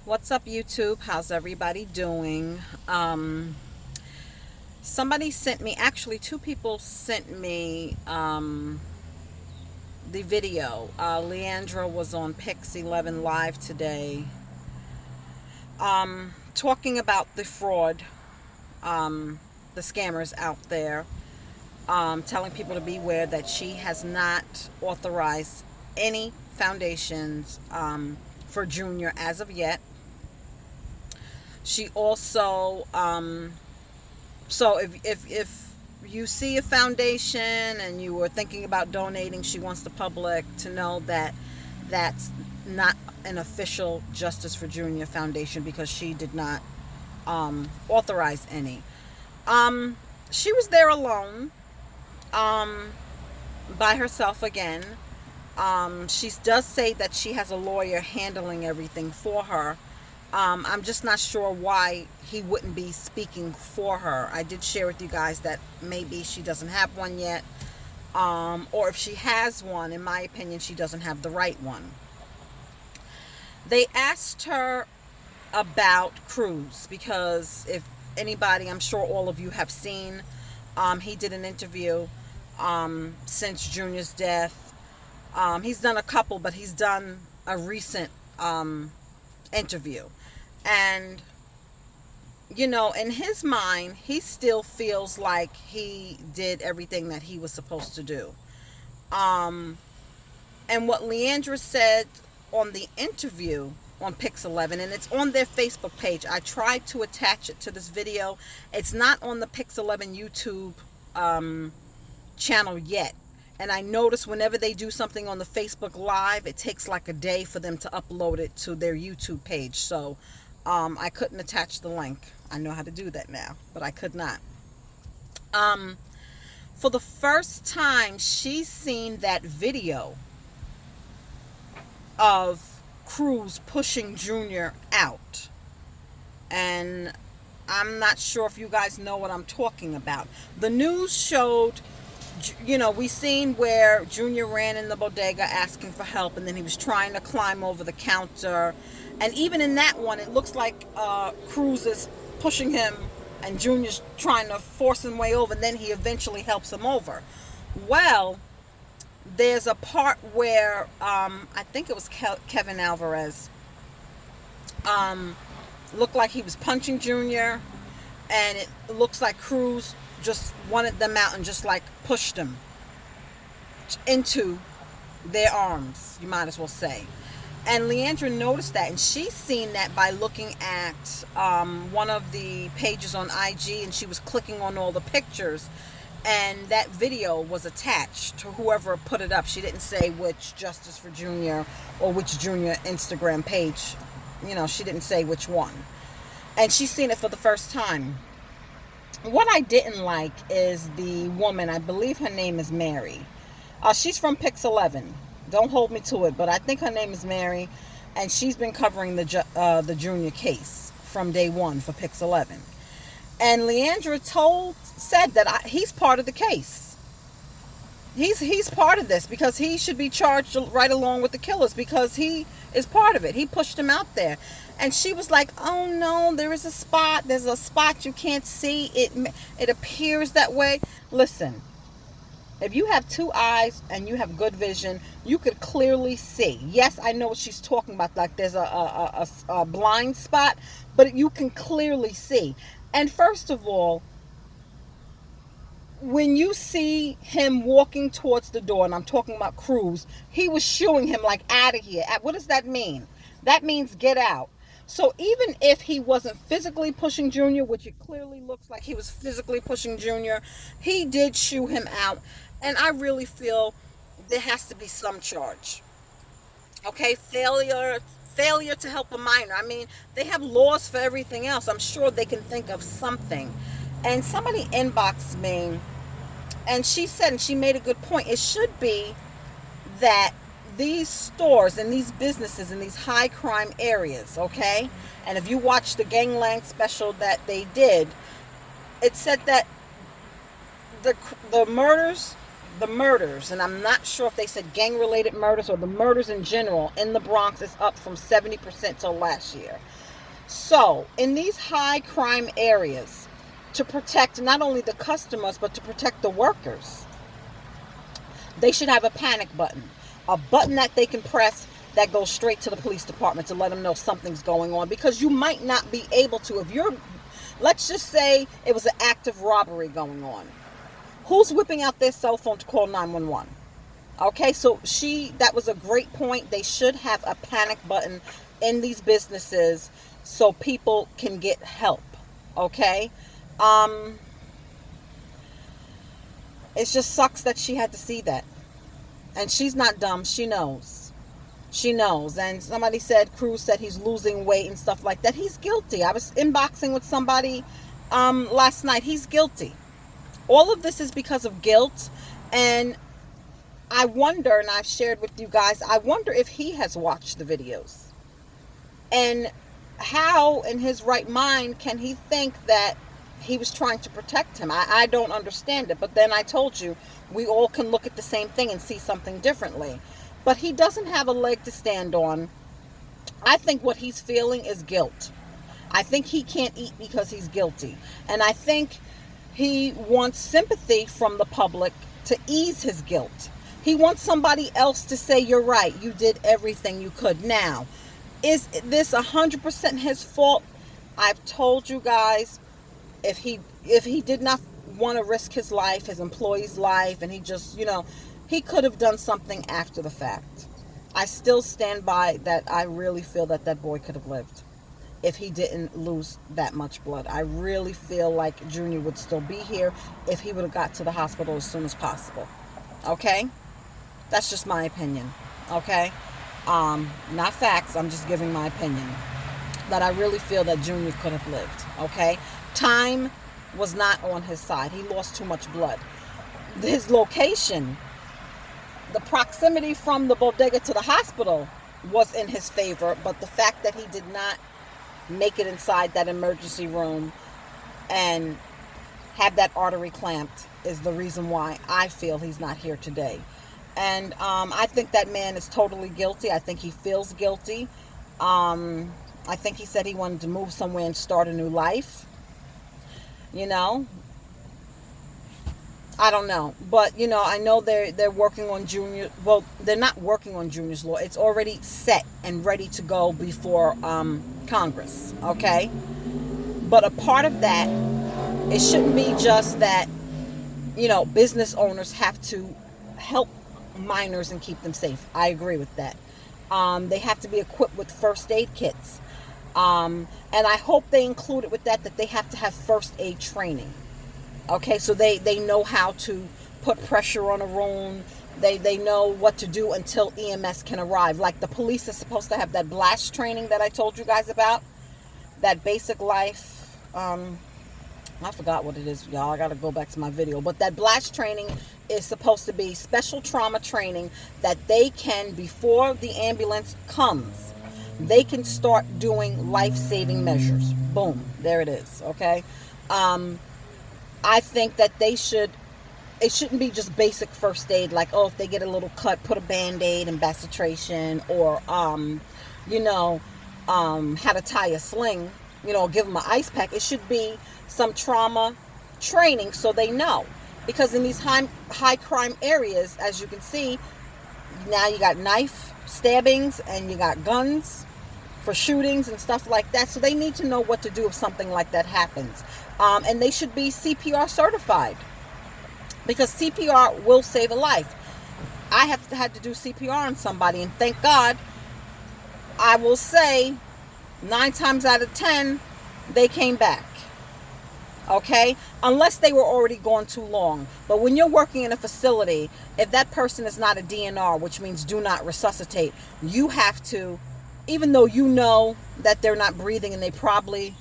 What's up, YouTube? How's everybody doing? Somebody sent me, actually, two people sent me the video. Leandra was on Pix 11 Live today, talking about the fraud, the scammers out there, telling people to beware that she has not authorized any foundations for Junior as of yet. She also, so if you see a foundation and you were thinking about donating, she wants the public to know that that's not an official Justice for Junior foundation because she did not authorize any. She was there alone, by herself again. She does say that she has a lawyer handling everything for her. I'm just not sure why he wouldn't be speaking for her. I did share with you guys that maybe she doesn't have one yet. Or if she has one, in my opinion, she doesn't have the right one. They asked her about Cruz because if anybody, I'm sure all of you have seen, he did an interview since Junior's death. He's done a couple, but he's done a recent interview. And, you know, in his mind, he still feels like he did everything that he was supposed to do. And what Leandra said on the interview on Pix 11, and it's on their Facebook page. I tried to attach it to this video. It's not on the Pix 11 YouTube channel yet. And I notice whenever they do something on the Facebook Live, it takes like a day for them to upload it to their YouTube page. So I couldn't attach the link. I know how to do that now, but I could not. For the first time, she's seen that video of Cruz pushing Junior out. And I'm not sure if you guys know what I'm talking about. The news showed, you know, we seen where Junior ran in the bodega asking for help, and then he was trying to climb over the counter. And even in that one, it looks like Cruz is pushing him and Junior's trying to force him way over, and then he eventually helps him over. Well, there's a part where I think it was Kevin Alvarez looked like he was punching Junior, and it looks like Cruz just wanted them out and just like pushed them into their arms, you might as well say. And Leandra noticed that, and she's seen that by looking at one of the pages on IG, and she was clicking on all the pictures, and that video was attached to whoever put it up. She didn't say which Justice for Junior or which Junior Instagram page. You know, she didn't say which one. And she's seen it for the first time. What I didn't like is the woman, I believe her name is Mary. She's from Pix 11. Don't hold me to it, but I think her name is Mary, and she's been covering the Junior case from day one for Pix 11. And Leandra said that he's part of the case. He's part of this because he should be charged right along with the killers because he is part of it. He pushed him out there. And she was like, oh no, there's a spot you can't see. It appears that way. Listen, if you have two eyes and you have good vision, you could clearly see. Yes, I know what she's talking about. Like there's a blind spot, but you can clearly see. And first of all, when you see him walking towards the door, and I'm talking about Cruz, he was shooing him like, out of here. What does that mean? That means get out. So even if he wasn't physically pushing Junior, which it clearly looks like he was physically pushing Junior, he did shoo him out. And I really feel there has to be some charge. Okay, failure to help a minor. I mean, they have laws for everything else. I'm sure they can think of something. And somebody inboxed me, and she said, and she made a good point, it should be that these stores and these businesses in these high crime areas, okay? And if you watch the Gangland special that they did, it said that the murders the murders, and I'm not sure if they said gang-related murders or the murders in general in the Bronx is up from 70% till last year. So, in these high crime areas, to protect not only the customers, but to protect the workers, they should have a panic button. A button that they can press that goes straight to the police department to let them know something's going on. Because you might not be able to, if you're, let's just say it was an active robbery going on. Who's whipping out their cell phone to call 911? Okay, so that was a great point. They should have a panic button in these businesses so people can get help. Okay? It just sucks that she had to see that. And she's not dumb. She knows. She knows. And somebody said, Cruz said he's losing weight and stuff like that. He's guilty. I was inboxing with somebody last night. He's guilty. All of this is because of guilt. And I wonder, and I've shared with you guys, I wonder if he has watched the videos. And how in his right mind can he think that he was trying to protect him? I don't understand it. But then I told you, we all can look at the same thing and see something differently. But he doesn't have a leg to stand on. I think what he's feeling is guilt. I think he can't eat because he's guilty. And I think he wants sympathy from the public to ease his guilt. He wants somebody else to say, you're right, you did everything you could. Now, is this 100% his fault? I've told you guys, if he did not want to risk his life, his employee's life, and he just, he could have done something after the fact. I still stand by that. I really feel that that boy could have lived if he didn't lose that much blood. I really feel like Junior would still be here if he would have got to the hospital as soon as possible. Okay? That's just my opinion. Okay? Not facts. I'm just giving my opinion. That I really feel that Junior could have lived. Okay? Time was not on his side. He lost too much blood. His location, the proximity from the bodega to the hospital was in his favor, but the fact that he did not make it inside that emergency room and have that artery clamped is the reason why I feel he's not here today. And I think that man is totally guilty. I think he feels guilty. I think he said he wanted to move somewhere and start a new life. I don't know. But, I know they're working on Junior. Well, they're not working on Junior's law. It's already set and ready to go before Congress. Okay? But a part of that, it shouldn't be just that, business owners have to help minors and keep them safe. I agree with that. They have to be equipped with first aid kits. And I hope they included with that they have to have first aid training. Okay, so they know how to put pressure on a wound. They know what to do until EMS can arrive. Like the police is supposed to have that blast training that I told you guys about. That basic life. I forgot what it is, y'all. I got to go back to my video. But that blast training is supposed to be special trauma training that they can, before the ambulance comes, they can start doing life-saving measures. Boom. There it is. Okay. I think that it shouldn't be just basic first aid, like, if they get a little cut, put a Band-Aid and bacitration, or, how to tie a sling, give them an ice pack. It should be some trauma training so they know. Because in these high crime areas, as you can see, now you got knife stabbings and you got guns for shootings and stuff like that. So they need to know what to do if something like that happens. And they should be CPR certified, because CPR will save a life. I have had to do CPR on somebody, and thank God, I will say 9 times out of 10, they came back. Okay? Unless they were already gone too long. But when you're working in a facility, if that person is not a DNR, which means do not resuscitate, you have to, even though you know that they're not breathing and they probably,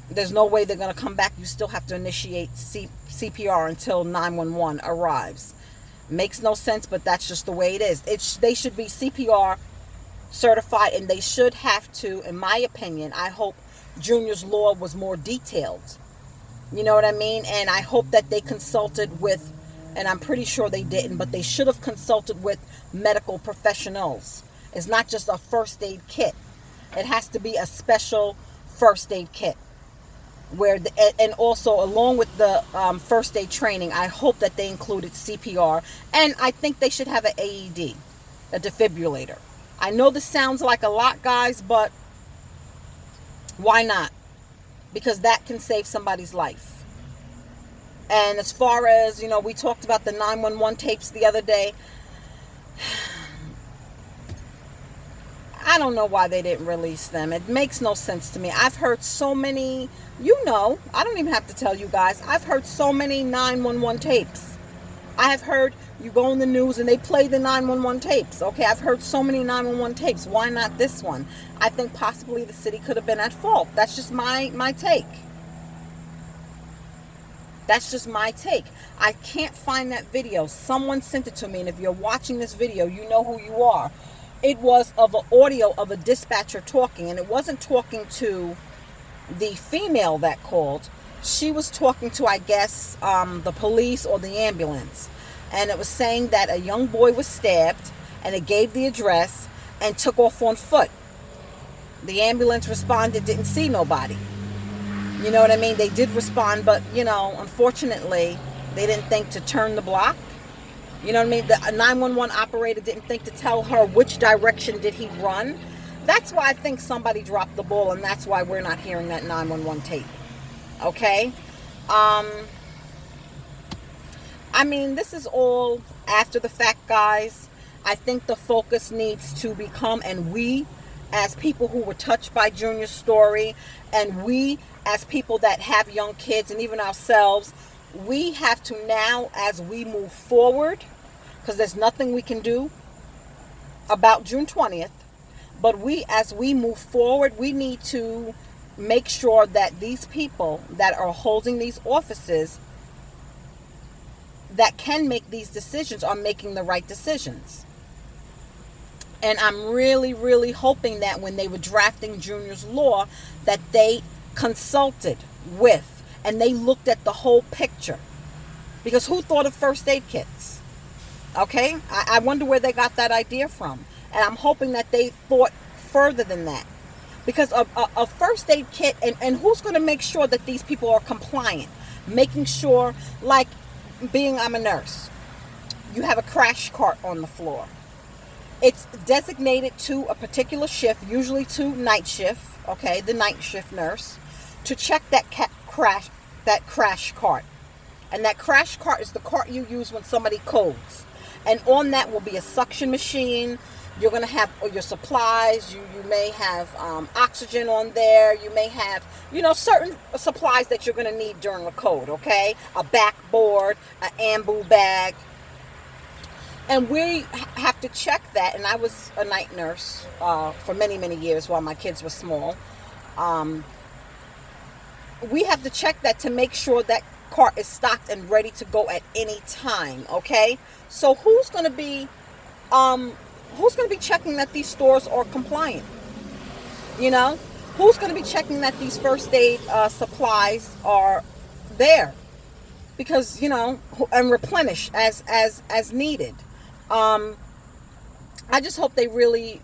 there's no way they're going to come back, you still have to initiate CPR until 911 arrives. Makes no sense, but that's just the way it is. They should be CPR certified, and they should have to, in my opinion, I hope Junior's law was more detailed. You know what I mean? And I hope that they consulted with And I'm pretty sure they didn't, but they should have consulted with medical professionals. It's not just a first aid kit. It has to be a special first aid kit. And also along with the first aid training, I hope that they included CPR. And I think they should have an AED, a defibrillator. I know this sounds like a lot, guys, but why not? Because that can save somebody's life. And as far as, we talked about the 911 tapes the other day. I don't know why they didn't release them. It makes no sense to me. I've heard so many, I don't even have to tell you guys. I've heard so many 911 tapes. I have heard, you go on the news and they play the 911 tapes. Okay, I've heard so many 911 tapes. Why not this one? I think possibly the city could have been at fault. That's just my take. That's just my take. I can't find that video. Someone sent it to me, and if you're watching this video, you know who you are. It was of an audio of a dispatcher talking, and it wasn't talking to the female that called. She was talking to, I guess, the police or the ambulance. And it was saying that a young boy was stabbed, and it gave the address and took off on foot. The ambulance responded, didn't see nobody. You know what I mean? They did respond, but, unfortunately, they didn't think to turn the block. You know what I mean? The 911 operator didn't think to tell her which direction did he run. That's why I think somebody dropped the ball, and that's why we're not hearing that 911 tape. Okay? This is all after the fact, guys. I think the focus needs to become, and we, as people who were touched by Junior's story, and we, as people that have young kids, and even ourselves, we have to now, as we move forward, because there's nothing we can do about June 20th, but as we move forward, we need to make sure that these people that are holding these offices that can make these decisions are making the right decisions. And I'm really, really hoping that when they were drafting Junior's law, that they consulted with and they looked at the whole picture. Because who thought of first aid kits? Okay? I wonder where they got that idea from. And I'm hoping that they thought further than that. Because a first aid kit, and who's going to make sure that these people are compliant? Making sure, like I'm a nurse. You have a crash cart on the floor. It's designated to a particular shift, usually to night shift, okay, the night shift nurse, to check that crash cart. And that crash cart is the cart you use when somebody codes. And on that will be a suction machine. You're going to have your supplies. You may have oxygen on there. You may have, certain supplies that you're going to need during a code, okay? A backboard, an ambu bag. And we have to check that. And I was a night nurse for many, many years while my kids were small. We have to check that to make sure that cart is stocked and ready to go at any time, okay? So who's going to be checking that these stores are compliant? Who's going to be checking that these first aid supplies are there? Because, and replenish as needed. I just hope they really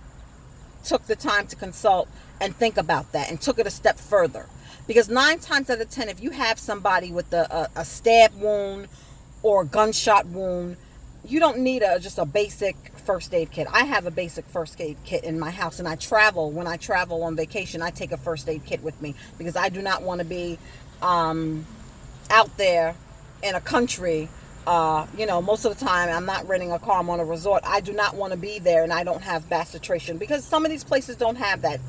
took the time to consult and think about that and took it a step further. Because 9 times out of 10, if you have somebody with a stab wound or a gunshot wound, you don't need just a basic first aid kit. I have a basic first aid kit in my house, and when I travel on vacation, I take a first aid kit with me because I do not want to be out there in a country. Most of the time I'm not renting a car, I'm on a resort. I do not want to be there and I don't have bastitration because some of these places don't have that.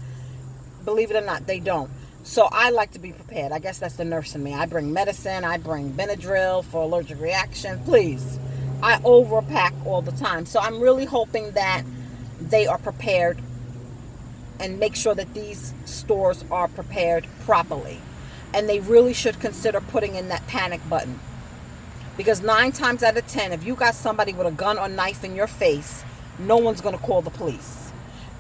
Believe it or not, they don't. So I like to be prepared. I guess that's the nurse in me. I bring medicine. I bring Benadryl for allergic reaction. Please. I overpack all the time. So I'm really hoping that they are prepared and make sure that these stores are prepared properly. And they really should consider putting in that panic button. Because 9 times out of 10, if you got somebody with a gun or knife in your face, no one's going to call the police.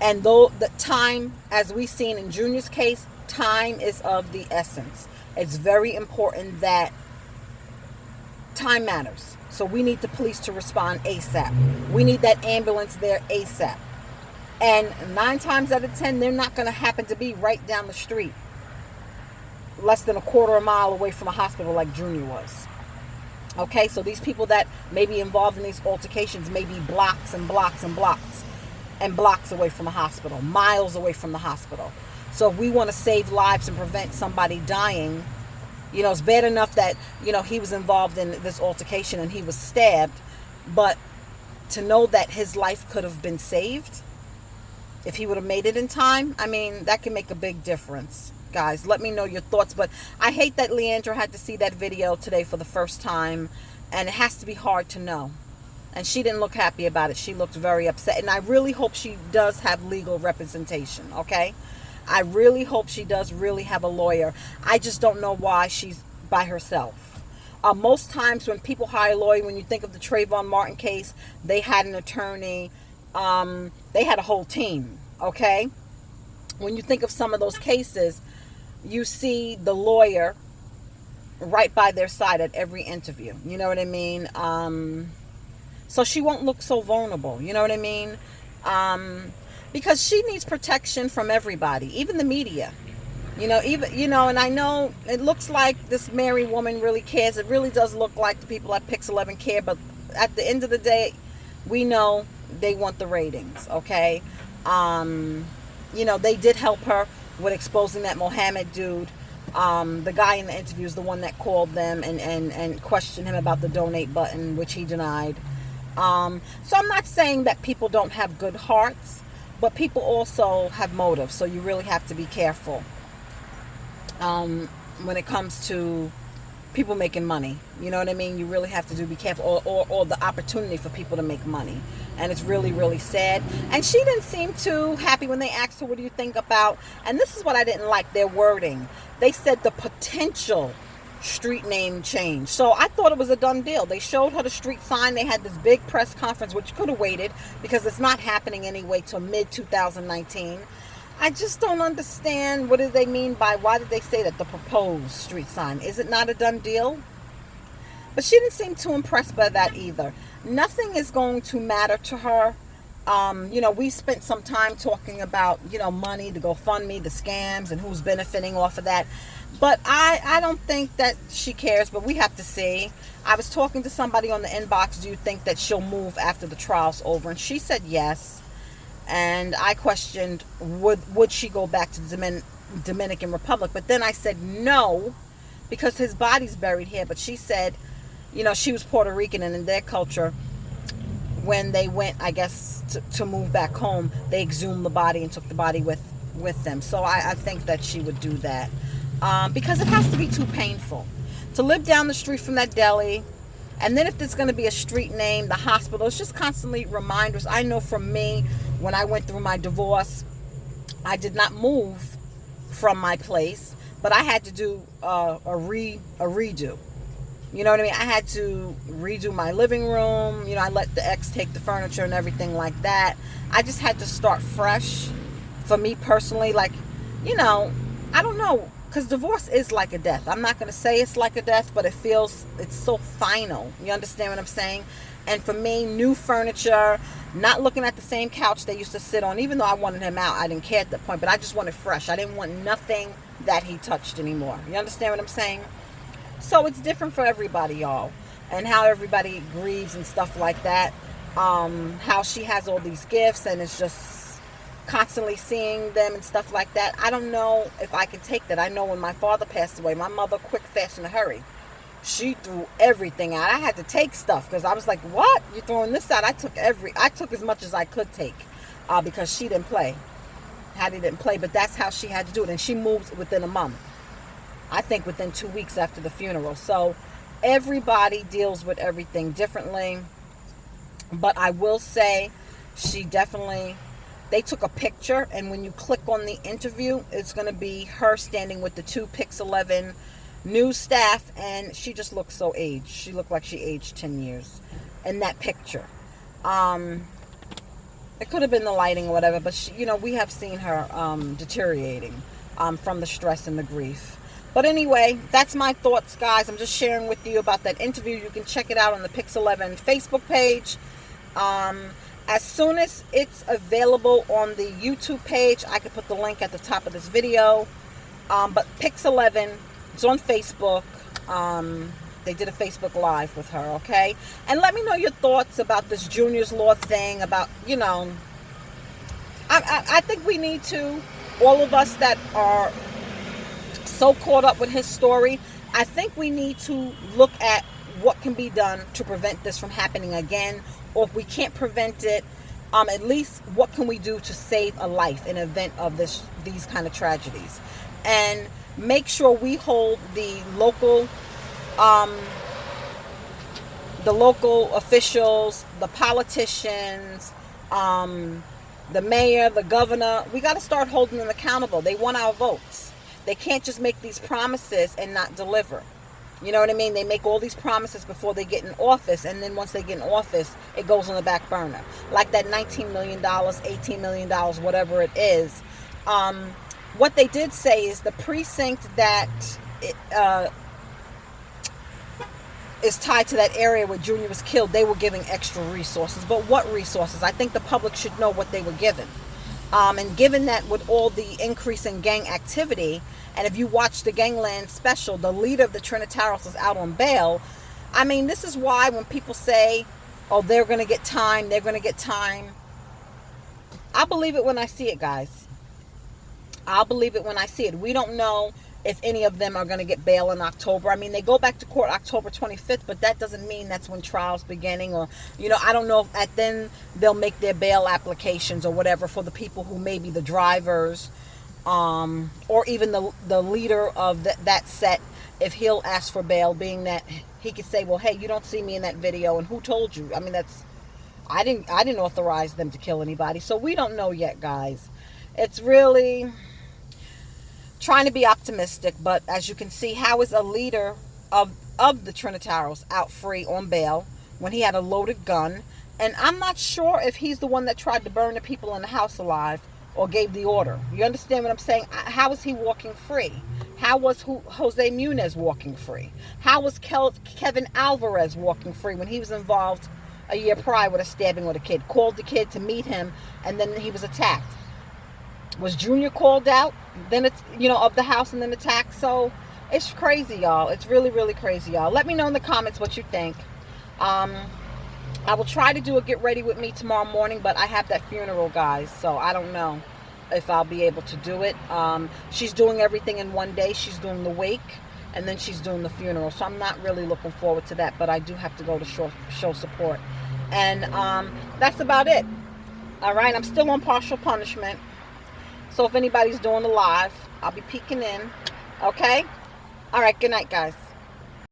And though the time, as we've seen in Junior's case, time is of the essence. It's very important that time matters. So we need the police to respond ASAP. We need that ambulance there ASAP. And 9 times out of 10, they're not going to happen to be right down the street, less than a quarter of a mile away from a hospital like Junior was. Okay, so these people that may be involved in these altercations may be blocks and blocks and blocks and blocks away from a hospital, miles away from the hospital. So if we want to save lives and prevent somebody dying, you know, it's bad enough that, you know, he was involved in this altercation and he was stabbed, but to know that his life could have been saved if he would have made it in time, I mean, that can make a big difference. Guys, let me know your thoughts. But I hate that Leandra had to see that video today for the first time, and it has to be hard to know. And she didn't look happy about it. She looked very upset, and I really hope she does have legal representation, okay? I really hope she does really have a lawyer. I just don't know why she's by herself. Most times when people hire a lawyer, when you think of the Trayvon Martin case, they had an attorney. They had a whole team, okay? When you think of some of those cases, you see the lawyer right by their side at every interview. You know what I mean? So she won't look so vulnerable. You know what I mean? Because she needs protection from everybody, even the media. And I know it looks like this Mary woman really cares. It really does look like the people at Pix 11 care, but at the end of the day, we know they want the ratings, okay? They did help her with exposing that Mohammed dude. The guy in the interview is the one that called them and questioned him about the donate button, which he denied. So I'm not saying that people don't have good hearts, but people also have motives. So you really have to be careful when it comes to people making money. You know what I mean? You really have to be careful, or the opportunity for people to make money. And it's really, really sad. And she didn't seem too happy when they asked her, what do you think about, and this is what I didn't like, their wording. They said the potential street name change. So I thought it was a done deal. They showed her the street sign. They had this big press conference, which could have waited because it's not happening anyway till mid-2019. I just don't understand, what do they mean by, why did they say that, the proposed street sign? Is it not a done deal? But she didn't seem too impressed by that either. Nothing is going to matter to her. We spent some time talking about, money, the GoFundMe, the scams, and who's benefiting off of that. But I don't think that she cares, but we have to see. I was talking to somebody on the inbox, do you think that she'll move after the trial's over? And she said yes. And I questioned, would she go back to the Dominican Republic? But then I said no, because his body's buried here. But she said, she was Puerto Rican, and in their culture, when they went, I guess, to move back home, they exhumed the body and took the body with them. So I think that she would do that. Because it has to be too painful to live down the street from that deli. And then if there's going to be a street name, the hospital, it's just constantly reminders. I know from me, when I went through my divorce, I did not move from my place, but I had to do a redo. You know what I mean? I had to redo my living room. I let the ex take the furniture and everything like that. I just had to start fresh. For me personally, I don't know. Because divorce is like a death. I'm not going to say it's like a death, but it's so final. You understand what I'm saying? And for me, new furniture, not looking at the same couch they used to sit on. Even though I wanted him out, I didn't care at that point. But I just wanted fresh. I didn't want nothing that he touched anymore. You understand what I'm saying? So it's different for everybody, y'all. And how everybody grieves and stuff like that. How she has all these gifts and it's just constantly seeing them and stuff like that. I don't know if I can take that. I know when my father passed away, my mother, quick, fast, in a hurry, she threw everything out. I had to take stuff because I was like, what? You're throwing this out? I took as much as I could take because she didn't play. Hattie didn't play, but that's how she had to do it. And she moved within a month. I think within 2 weeks after the funeral. So everybody deals with everything differently. But I will say they took a picture, and when you click on the interview, it's going to be her standing with the 2 Pix 11 news staff, and she just looks so aged. She looked like she aged 10 years in that picture. It could have been the lighting or whatever, but we have seen her deteriorating from the stress and the grief. But anyway, that's my thoughts, guys. I'm just sharing with you about that interview. You can check it out on the Pix 11 Facebook page. As soon as it's available on the YouTube page, I can put the link at the top of this video. But Pix 11, it's on Facebook. They did a Facebook Live with her, okay? And let me know your thoughts about this Junior's Law thing, about, you know, I think we need to, all of us that are so caught up with his story, I think we need to look at what can be done to prevent this from happening again. Or if we can't prevent it, at least what can we do to save a life in event of these kind of tragedies? And make sure we hold the local officials, the politicians, the mayor, the governor. We got to start holding them accountable. They want our votes. They can't just make these promises and not deliver. You know what I mean? They make all these promises before they get in office, and then once they get in office, it goes on the back burner. Like that $19 million, $18 million, whatever it is. What they did say is the precinct that is tied to that area where Junior was killed, they were giving extra resources. But what resources? I think the public should know what they were given. And given that with all the increase in gang activity, and if you watch the Gangland special, the leader of the Trinitarios is out on bail. I mean, this is why when people say, oh, they're going to get time, they're going to get time. I believe it when I see it, guys. I'll believe it when I see it. We don't know if any of them are going to get bail in October. I mean, they go back to court October 25th, but that doesn't mean that's when trial's beginning. Or, you know, I don't know if at then they'll make their bail applications or whatever for the people who may be the drivers, or even the leader of that set, if he'll ask for bail, being that he could say, well, hey, you don't see me in that video, and who told you? I mean, I didn't authorize them to kill anybody. So we don't know yet, guys. It's really trying to be optimistic, but as you can see, how is a leader of the Trinitarios out free on bail when he had a loaded gun? And I'm not sure if he's the one that tried to burn the people in the house alive or gave the order. You understand what I'm saying? How is he walking free? How was Jose Muniz walking free? How was Kevin Alvarez walking free when he was involved a year prior with a stabbing with a kid? Called the kid to meet him, and then he was attacked. Was Junior called out, then it's, you know, of the house and then attacked? So it's crazy, y'all. It's really, really crazy, y'all. Let me know in the comments what you think. I will try to do a get ready with me tomorrow morning, but I have that funeral, guys, so I don't know if I'll be able to do it. She's doing everything in one day. She's doing the wake, and then she's doing the funeral, so I'm not really looking forward to that, but I do have to go to show support. And that's about it. All right, I'm still on partial punishment. So if anybody's doing a live, I'll be peeking in. Okay? All right, good night, guys.